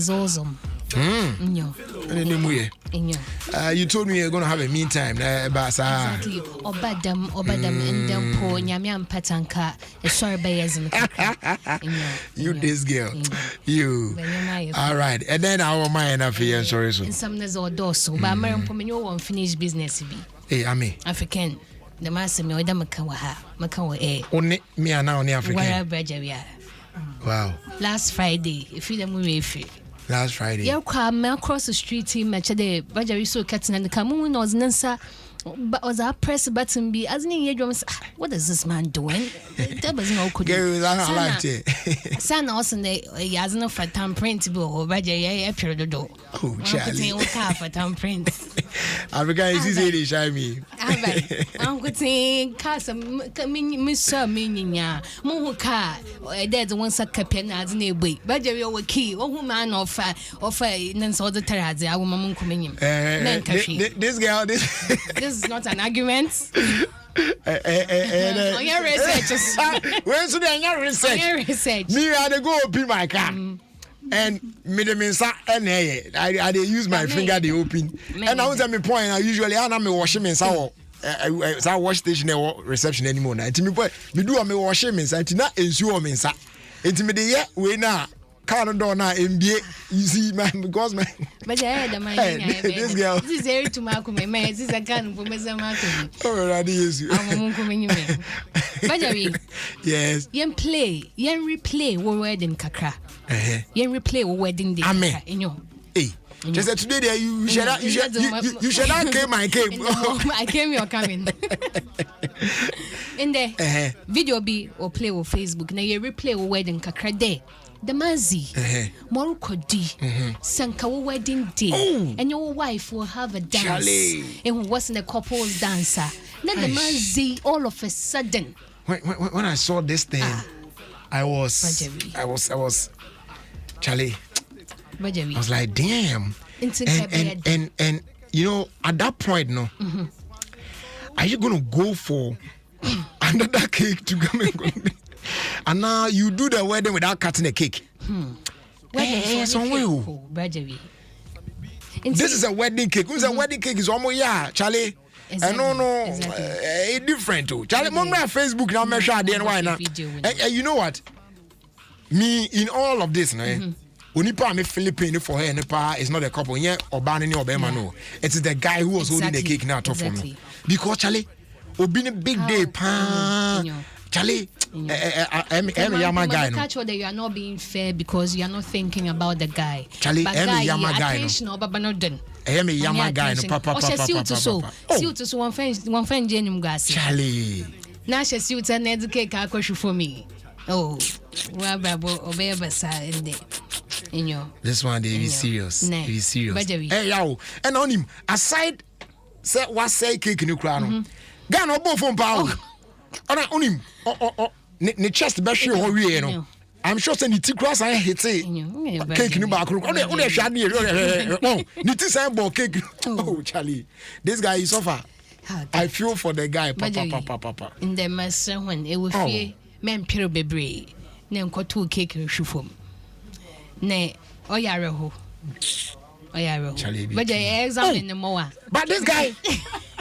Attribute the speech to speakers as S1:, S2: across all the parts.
S1: Zozum.
S2: You told me you're going to have a meantime.
S1: Exactly. Obadam, and then poor Nyamiam Patanka, a sorry bears in
S2: you, this girl. You. All right. And then our mind of here, sorry.
S1: In some days or dorsal, but American Pomino won't finish business.
S2: Hey, I mean,
S1: African. The master me or the Makawa,
S2: only me and now,
S1: African.
S2: Wow.
S1: Last Friday, if you the movie free.
S2: Last Friday.
S1: Yeah, come across the street team match the Bajari so cutting and the Camoon was Nansa. But was our press button be as near drums? What is this man doing? That was no good. Son also Yazno for Tom Print or Bajay appeared the door.
S2: Oh, Charlie.
S1: For Tom Print.
S2: Africa is easy, Shammy.
S1: I'm good saying, Castle, Miss Minya, Mohuka, there's one suck capian as near way. Bajay over key, or man of Nance or the Terrazi, our mum coming.
S2: This girl,
S1: This is not an argument.
S2: Your research. Where's the research? Me, I go open my car. And Midaminsa and I use my finger to open. And I was at my point. I usually I'm a washing in so I wash station reception anymore. And to me, we do a washing in so not ensure me. Intimidate we now. Can't do now MBA. You see, man, because my.
S1: But I had
S2: this girl.
S1: This is very to Malcolm. This is a gun for Mr. Malcolm.
S2: Oh, I use you.
S1: I'm coming in. But
S2: yes.
S1: Yen play, yen replay what wedding kakra. Yen replay what wedding day.
S2: Amen. Hey.
S1: Mm.
S2: Just today you should not came my came.
S1: I came you're coming. In there video be or play with Facebook. Now you replay what wedding kakra day. The Mazi, Morocco D, Sankawa wedding day, and your wife will have a dance.
S2: Charlie.
S1: And who wasn't a couple's dancer. Then the Mazi all of a sudden.
S2: When I saw this thing, I was Charlie. I was like, damn. And you know, at that point, no, are you gonna go for another cake to come and and now you do the wedding without cutting a cake. This is a wedding cake. Who's a wedding cake? Is almost Charlie. Exactly. It's different too. Charlie, mom, my Facebook now, me share then why now? You know what? Me in all of this, Unipa me Philippine for her and it's not a couple yet or banning or bema no. It is the guy who was holding the cake now for me. Because Charlie, been a big day, Charlie, I'm a guy.
S1: Catch that you are not being fair because you are not thinking about the guy.
S2: Charlie, I'm a yama guy. I'm a yama guy. Papa.
S1: So one friend, Jenny Gassi.
S2: Charlie.
S1: Now she suits an educate for me. Oh, well, obey in there.
S2: This one, they be serious. Be serious. Hey, yo, and on him, aside, say what say cake in the crown. Gan or both from power. On him, ne chest be sure how we know. I'm sure say niti cross I hit say cake in the back. On the shad near. Oh, niti say ball cake. Oh, Charlie, this guy is suffer. I feel for the guy. Papa.
S1: In the master when it will fear men pure bebre. Nem ko 2 cake in shufum. Ne, oyaro.
S2: Charlie,
S1: but the examine the more.
S2: But this guy,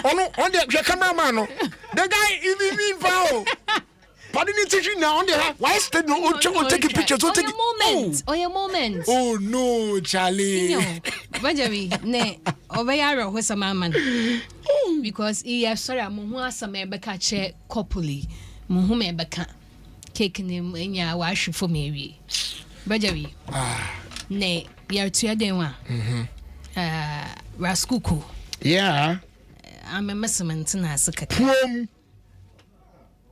S2: on the cameraman, the guy even mean foul. Pardon the teaching now on the why stay no taking pictures?
S1: On your moment.
S2: Oh no, Charlie.
S1: Bajawi, ne, oyaro who's a man. Because he has sorry, Muhua some beka che coupley, Muhume beka cake in ya wash for me. Bajawi. Ne, you're to your Raskuku.
S2: Yeah.
S1: I'm a messerman to Nasaka.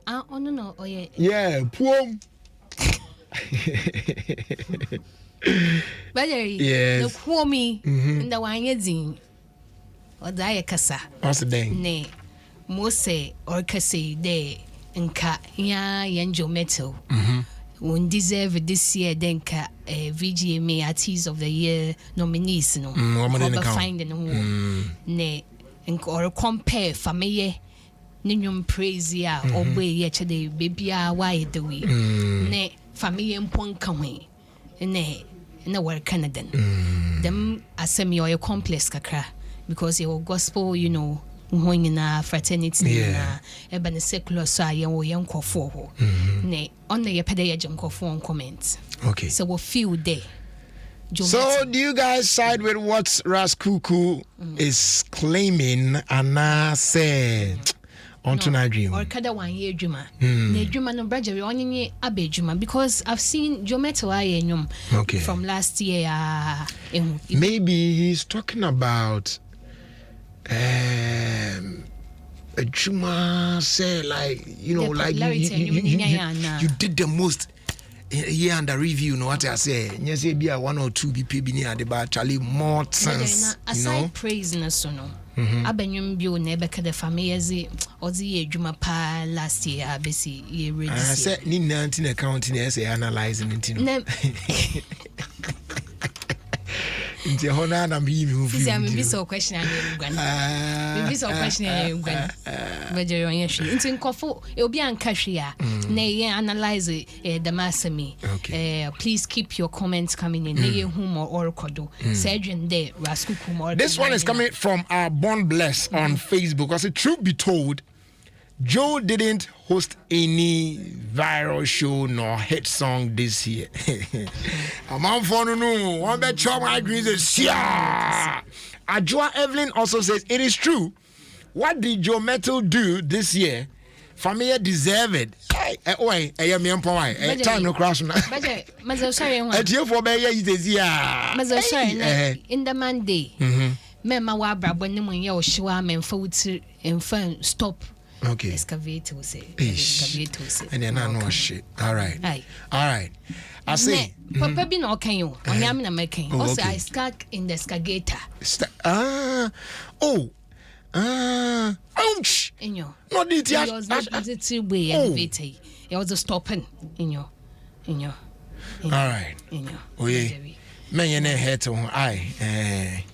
S1: Oh, no, oh,
S2: yeah, poem.
S1: Bajawi,
S2: yes,
S1: the poor me in the wine yazine. Or die cassa.
S2: What's the day?
S1: Nay, Mose or Cassay day and cat, yanjo metal. Won't deserve this year, then VGMA Artist of the Year nominees, no, finding nay, or compare family, Ninium praise ya, obey yesterday, baby, why the way, nay, family and point coming, nay, na work Canada. Them asemi or complex kakra because your gospel, you know, when in a fraternity na eba ne secular so aye wo yen kofo ho. Ne on the pede yem kofo on comment.
S2: Okay.
S1: So we feel there.
S2: So do you guys side with what Raskuku is claiming and say onto na dream?
S1: Or kada 1 year juma. Na juma no brajeri onye abe juma because I've seen Jometo aye nyum from last year.
S2: Maybe he's talking about a juma say like you know like you did the most here under review, no what I say. Yes, be a 1 or 2 BP near the bar, Charlie more sense.
S1: Aside praise na so no. Abenyum bio na ebeka the family or the juma pa last year abesi ye ready. I
S2: said ni 19 accounting essay analyzing it. Nti hona na mi move.
S1: Sisi ambi so question ani ngwan. Bibi so question ani ngwan. Bajeri onye hwe. Nti nkofo e obi anka hwe a na ye analyze the masami. Please keep your comments coming in. Na ye hu or record. Surgeon there Raskuku more.
S2: This one is coming from our Born Bless on Facebook. Because the truth be told, Joe didn't host any viral show nor hit song this year. I'm on phone no. One bet chop my dreams is yeah. Ajua Evelyn also says it is true. What did Joe Metal do this year? Familia deserve it. Why? I am young boy. Time no crash na.
S1: Mazo sorry one.
S2: Etiyo for be here is yeah.
S1: Mazo sorry in the Monday. Mema wa brabo ni munye o shiwa memfa wuti emfa stop.
S2: Okay.
S1: Excavate will say. Excavate will say.
S2: And then I know shit. All right. All right. I say.
S1: Papa be no can you. I am na making. Also I stuck in the excavator.
S2: Ouch.
S1: In your.
S2: No did
S1: you. Was it way elevator. It was a stopping in your. All
S2: right.
S1: In your.
S2: Oh yeah. Man, you head to I.